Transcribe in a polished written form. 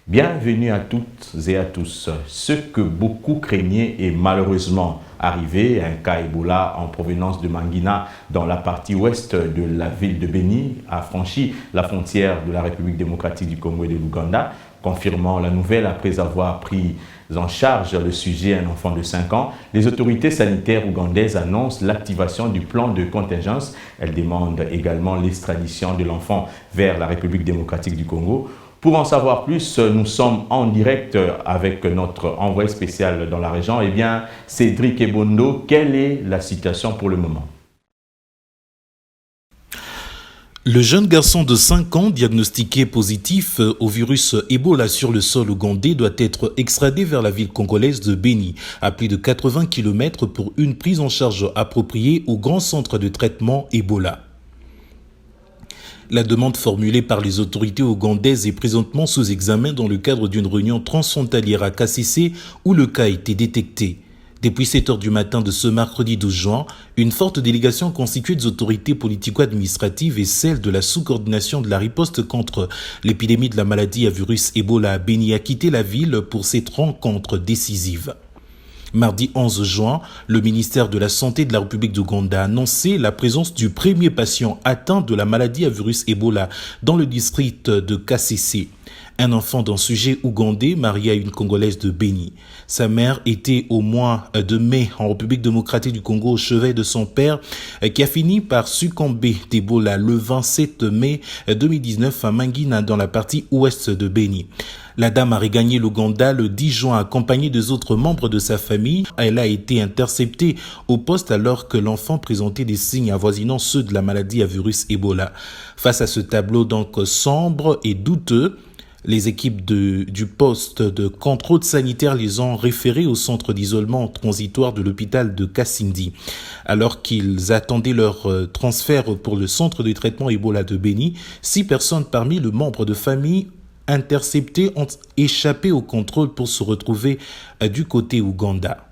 Bienvenue à toutes et à tous. Ce que beaucoup craignaient est malheureusement arrivé. Un cas Ebola en provenance de Mangina dans la partie ouest de la ville de Beni a franchi la frontière de la République démocratique du Congo et de l'Ouganda, confirmant la nouvelle après avoir pris en charge le sujet un enfant de 5 ans. Les autorités sanitaires ougandaises annoncent l'activation du plan de contingence. Elles demandent également l'extradition de l'enfant vers la République démocratique du Congo. Pour en savoir plus, nous sommes en direct avec notre envoyé spécial dans la région. Eh bien, Cédric Ebondo, quelle est la situation pour le moment? Le jeune garçon de 5 ans diagnostiqué positif au virus Ebola sur le sol ougandais doit être extradé vers la ville congolaise de Beni, à plus de 80 km pour une prise en charge appropriée au grand centre de traitement Ebola. La demande formulée par les autorités ougandaises est présentement sous examen dans le cadre d'une réunion transfrontalière à Kassissé où le cas a été détecté. Depuis 7 heures du matin de ce mercredi 12 juin, une forte délégation constituée des autorités politico-administratives et celle de la sous-coordination de la riposte contre l'épidémie de la maladie à virus Ebola à Beni a quitté la ville pour cette rencontre décisive. Mardi 11 juin, le ministère de la Santé de la République d'Ouganda a annoncé la présence du premier patient atteint de la maladie à virus Ebola dans le district de Kassissé. Un enfant d'un sujet ougandais marié à une Congolaise de Beni. Sa mère était au mois de mai en République démocratique du Congo au chevet de son père qui a fini par succomber d'Ebola le 27 mai 2019 à Mangina dans la partie ouest de Beni. La dame a regagné l'Ouganda le 10 juin accompagnée des autres membres de sa famille. Elle a été interceptée au poste alors que l'enfant présentait des signes avoisinant ceux de la maladie à virus Ebola. Face à ce tableau donc sombre et douteux, les équipes du poste de contrôle sanitaire les ont référés au centre d'isolement transitoire de l'hôpital de Kassindi. Alors qu'ils attendaient leur transfert pour le centre de traitement Ebola de Beni, 6 personnes parmi les membres de famille interceptés ont échappé au contrôle pour se retrouver du côté Ouganda.